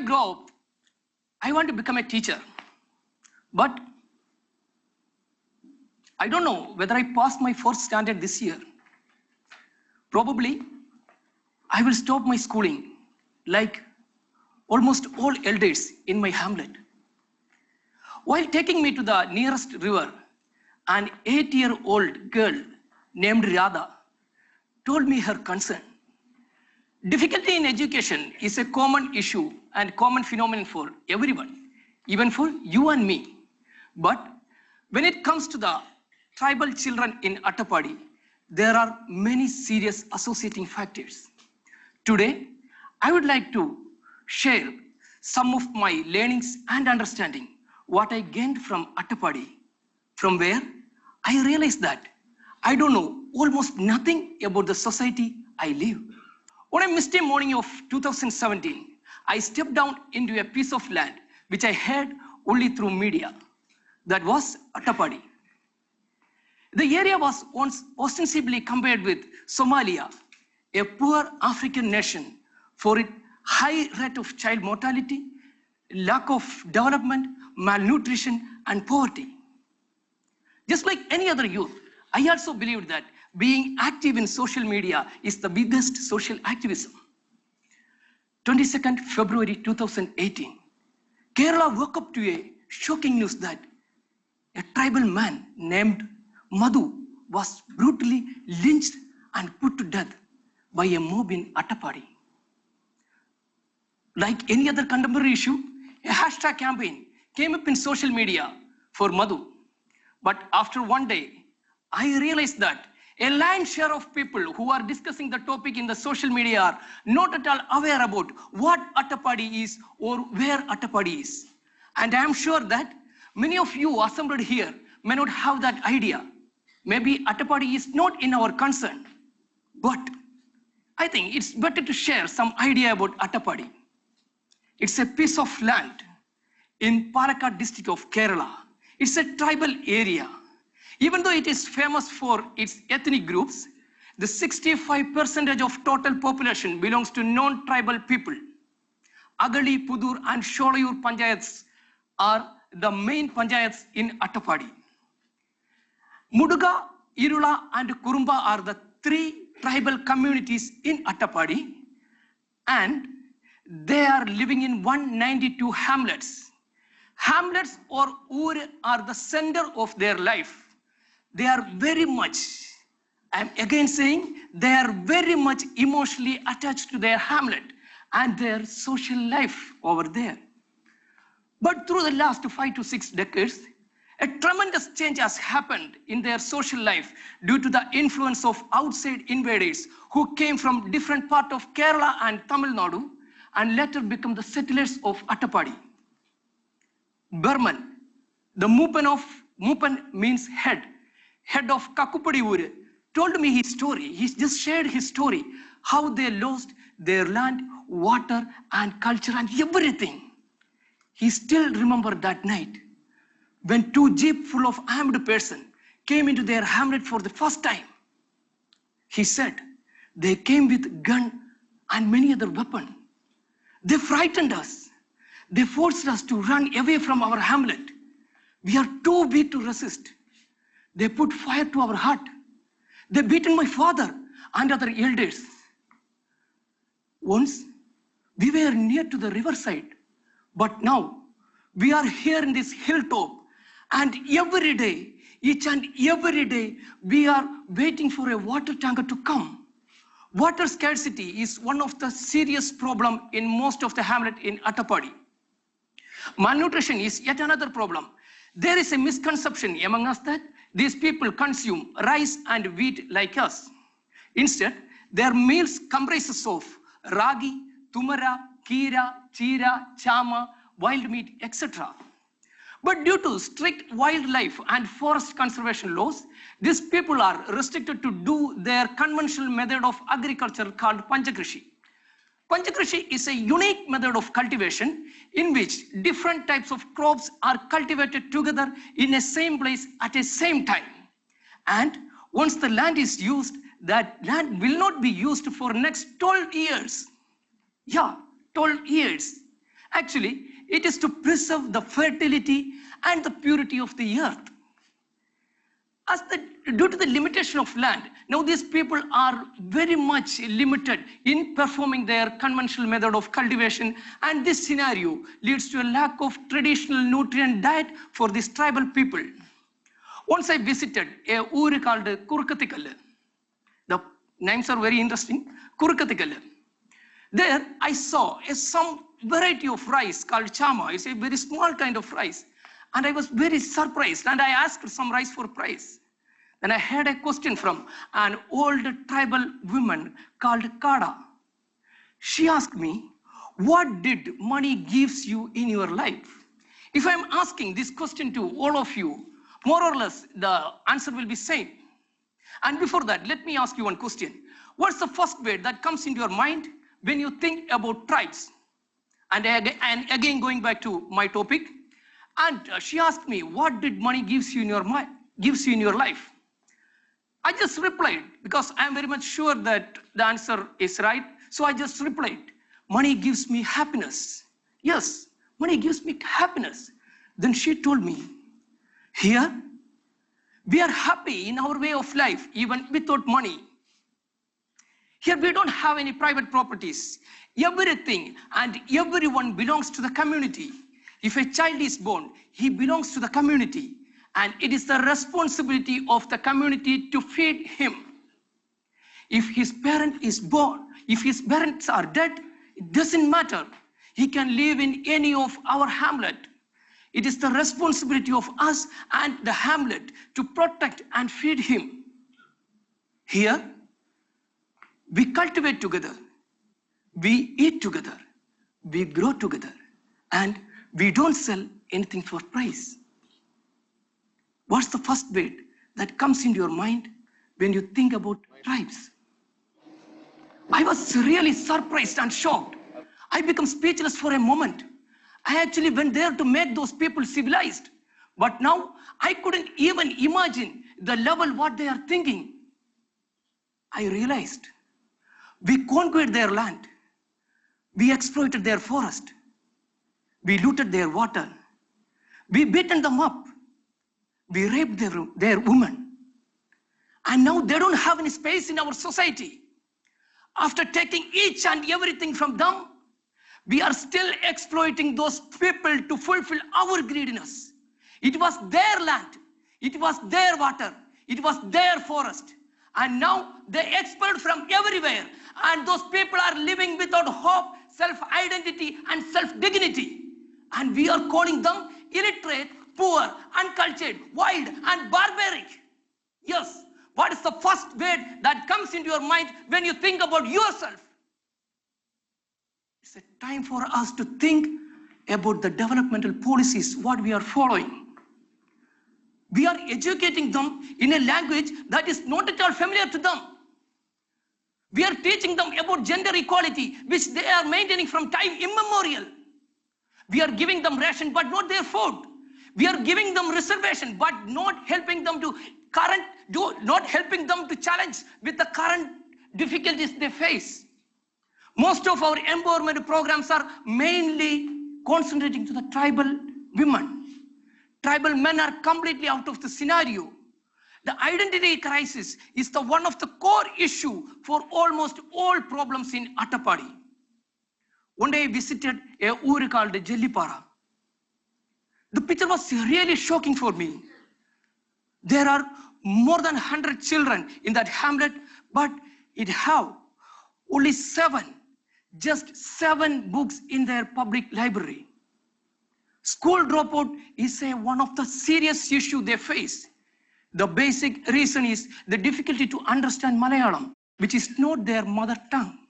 grow up, I want to become a teacher. But I don't know whether I passed my 4th standard this year. Probably I will stop my schooling like almost all elders in my hamlet. While taking me to the nearest river, an 8-year-old girl named Radha told me her concern. Difficulty in education is a common issue and common phenomenon for everyone, even for you and me. But when it comes to the tribal children in Attapadi, there are many serious associating factors. Today, I would like to share some of my learnings and understanding what I gained from Attapadi, from where I realized that I don't know almost nothing about the society I live. On a misty morning of 2017, I stepped down into a piece of land which I heard only through media. That was Attapadi. The area was once ostensibly compared with Somalia, a poor African nation, for its high rate of child mortality, lack of development, malnutrition, and poverty. Just like any other youth, I also believed that being active in social media is the biggest social activism. 22nd February 2018, Kerala woke up to a shocking news that a tribal man named Madhu was brutally lynched and put to death by a mob in Attapadi. Like any other contemporary issue, a hashtag campaign came up in social media for Madhu. But after one day, I realized that a lion's share of people who are discussing the topic in the social media are not at all aware about what Attapadi is or where Attapadi is. And I am sure that many of you assembled here may not have that idea. Maybe Attapadi is not in our concern, but I think it's better to share some idea about Attapadi. It's a piece of land in Palakkad district of Kerala. It's a tribal area. Even though it is famous for its ethnic groups, the 65% of total population belongs to non-tribal people. Agali, Pudur, and Sholayur panchayats are the main panchayats in Attapadi. Muduga, Irula, and Kurumba are the 3 tribal communities in Attapadi, and they are living in 192 hamlets. Hamlets or ur are the center of their life. They are very much, I'm again saying, they are very much emotionally attached to their hamlet and their social life over there. But through the last 5 to 6 decades, a tremendous change has happened in their social life due to the influence of outside invaders who came from different parts of Kerala and Tamil Nadu and later become the settlers of Attapadi. Burman, the Mupan means head of Kakupadi Ure, told me his story. He just shared his story, how they lost their land, water, and culture and everything. He still remembered that night when 2 jeeps full of armed persons came into their hamlet for the first time. He said they came with gun and many other weapons. They frightened us. They forced us to run away from our hamlet. We are too weak to resist. They put fire to our hut. They beaten my father and other elders. Once, we were near to the riverside, but now we are here in this hilltop, and every day, each and every day, we are waiting for a water tanker to come. Water scarcity is one of the serious problems in most of the hamlet in Attapadi. Malnutrition is yet another problem. There is a misconception among us that these people consume rice and wheat like us. Instead, their meals comprises of ragi, tumara, kira, chira, chama, wild meat, etc. But due to strict wildlife and forest conservation laws, these people are restricted to do their conventional method of agriculture called panchakrishi. Panchakrishi is a unique method of cultivation in which different types of crops are cultivated together in a same place at a same time. And once the land is used, that land will not be used for next 12 years. Yeah, 12 years. Actually, it is to preserve the fertility and the purity of the earth. Due to the limitation of land, now these people are very much limited in performing their conventional method of cultivation, and this scenario leads to a lack of traditional nutrient diet for these tribal people. Once I visited a uri called Kurukatikalle. The names are very interesting. Kurukatikalle. There I saw some variety of rice called chama. It's a very small kind of rice. And I was very surprised, and I asked some rice for price. Then I had a question from an old tribal woman called Kada. She asked me, what did money gives you in your life? If I'm asking this question to all of you, more or less the answer will be same. And before that, let me ask you one question. What's the first word that comes into your mind when you think about tribes? And again going back to my topic, and she asked me, what did money gives you in your life? I just replied, because I am very much sure that the answer is right. So I just replied, money gives me happiness. Yes, money gives me happiness. Then she told me, here, we are happy in our way of life, even without money. Here we don't have any private properties. Everything and everyone belongs to the community. If a child is born, he belongs to the community, and it is the responsibility of the community to feed him. If his parent is born, if his parents are dead, it doesn't matter. He can live in any of our hamlet. It is the responsibility of us and the hamlet to protect and feed him. Here, we cultivate together, we eat together, we grow together, and we don't sell anything for price. What's the first word that comes into your mind when you think about tribes? I was really surprised and shocked. I became speechless for a moment. I actually went there to make those people civilized. But now I couldn't even imagine the level what they are thinking. I realized we conquered their land. We exploited their forest. We looted their water. We beaten them up. We raped their women. And now they don't have any space in our society. After taking each and everything from them, we are still exploiting those people to fulfill our greediness. It was their land. It was their water. It was their forest. And now they expelled from everywhere. And those people are living without hope, self-identity, and self-dignity. And we are calling them illiterate, poor, uncultured, wild, and barbaric. Yes, what is the first word that comes into your mind when you think about yourself? It's a time for us to think about the developmental policies, what we are following. We are educating them in a language that is not at all familiar to them. We are teaching them about gender equality, which they are maintaining from time immemorial. We are giving them ration, but not their food. We are giving them reservation, but not helping them to challenge with the current difficulties they face. Most of our empowerment programs are mainly concentrating to the tribal women. Tribal men are completely out of the scenario. The identity crisis is one of the core issue for almost all problems in Attapadi. One day I visited a uri called Jellipara. The picture was really shocking for me. There are more than 100 children in that hamlet, but it have only just seven books in their public library. School dropout is one of the serious issues they face. The basic reason is the difficulty to understand Malayalam, which is not their mother tongue.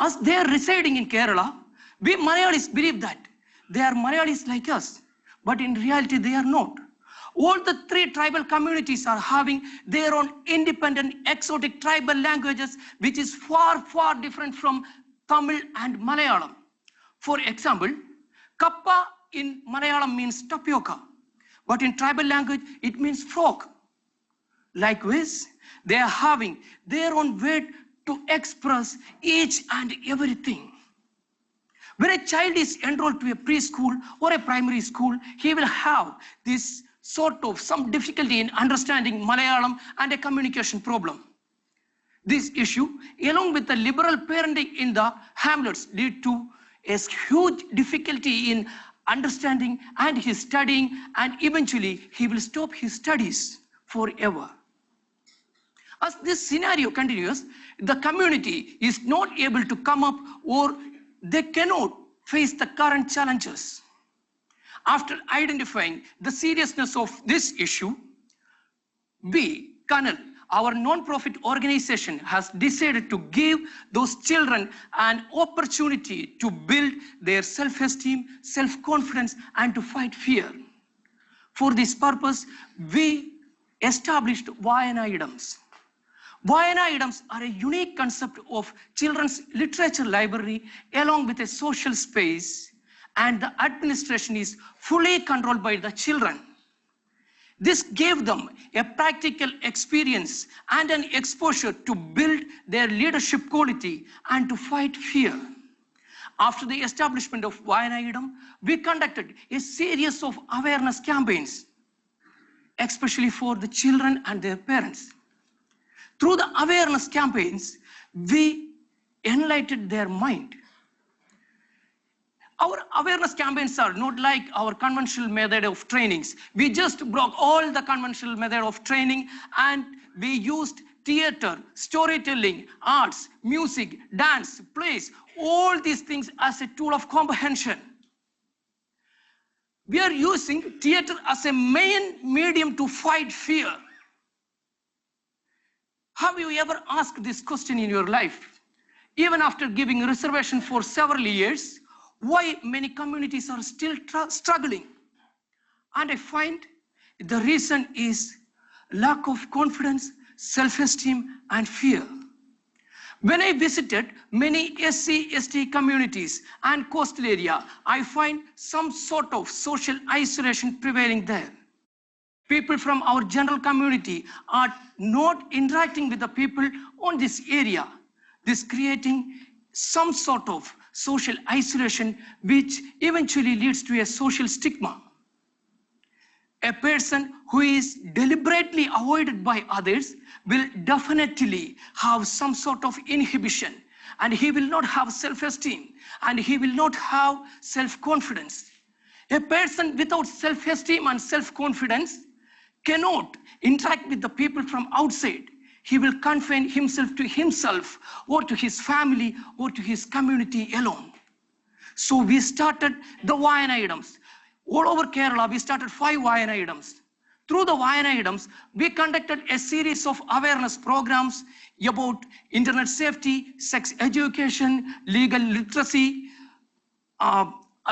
As they are residing in Kerala, we Malayalis believe that they are Malayalis like us, but in reality they are not. All the three tribal communities are having their own independent exotic tribal languages, which is far, far different from Tamil and Malayalam. For example, kappa in Malayalam means tapioca, but in tribal language it means frog. Likewise, they are having their own word to express each and everything. When a child is enrolled to a preschool or a primary school, he will have this sort of some difficulty in understanding Malayalam and a communication problem. This issue, along with the liberal parenting in the hamlets, lead to a huge difficulty in understanding and his studying, and eventually he will stop his studies forever. As this scenario continues, the community is not able to come up, or they cannot face the current challenges. After identifying the seriousness of this issue, we, Colonel, our non-profit organization, has decided to give those children an opportunity to build their self-esteem, self-confidence, and to fight fear. For this purpose, we established Vayana Idams. Vayana Idams are a unique concept of children's literature library along with a social space, and the administration is fully controlled by the children. This gave them a practical experience and an exposure to build their leadership quality and to fight fear. After the establishment of Vayana Idam, we conducted a series of awareness campaigns, especially for the children and their parents. Through the awareness campaigns, we enlightened their mind. Our awareness campaigns are not like our conventional method of trainings. We just broke all the conventional method of training, and we used theater, storytelling, arts, music, dance, plays, all these things as a tool of comprehension. We are using theater as a main medium to fight fear. Have you ever asked this question in your life? Even after giving reservation for several years, why many communities are still struggling? And I find the reason is lack of confidence, self-esteem, and fear. When I visited many SC, ST communities and coastal area, I find some sort of social isolation prevailing there. People from our general community are not interacting with the people on this area. This creating some sort of social isolation, which eventually leads to a social stigma. A person who is deliberately avoided by others will definitely have some sort of inhibition, and he will not have self-esteem, and he will not have self-confidence. A person without self-esteem and self-confidence cannot interact with the people from outside. He will confine himself to himself, or to his family, or to his community alone. So we started the Vayana Idams. All over Kerala, we started 5 Vayana Idams. Through the Vayana Idams, we conducted a series of awareness programs about internet safety, sex education, legal literacy,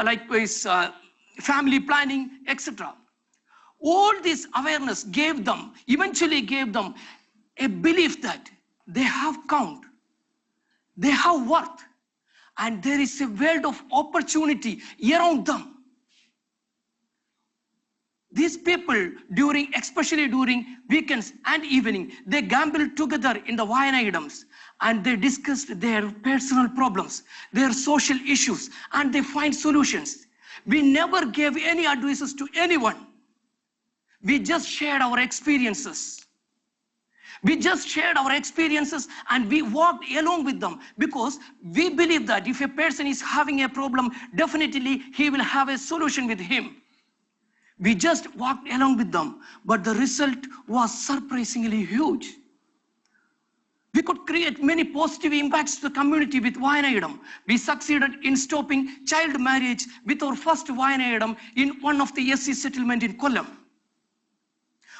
likewise family planning, etc. All this awareness eventually gave them a belief that they have count, they have worth, and there is a world of opportunity around them. These people, especially during weekends and evening, they gambled together in the Vayana Idams, and they discussed their personal problems, their social issues, and they find solutions. We never gave any advices to anyone. We just shared our experiences. We just shared our experiences, and we walked along with them, because we believe that if a person is having a problem, definitely he will have a solution with him. We just walked along with them, but the result was surprisingly huge. We could create many positive impacts to the community with Vayana Idam. We succeeded in stopping child marriage with our first Vayana Idam in one of the SC settlement in Kollam.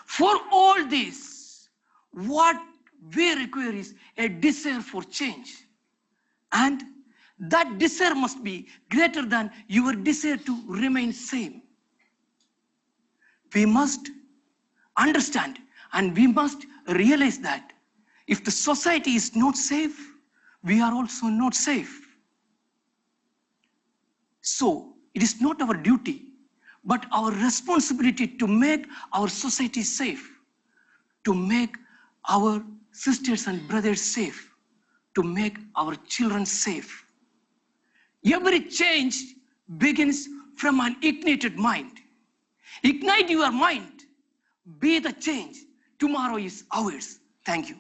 For all this, what we require is a desire for change. And that desire must be greater than your desire to remain same. We must understand, and we must realize that if the society is not safe, we are also not safe. So it is not our duty, but our responsibility to make our society safe, to make our sisters and brothers safe. to make our children safe. Every change begins from an ignited mind. Ignite your mind. Be the change. Tomorrow is ours. Thank you.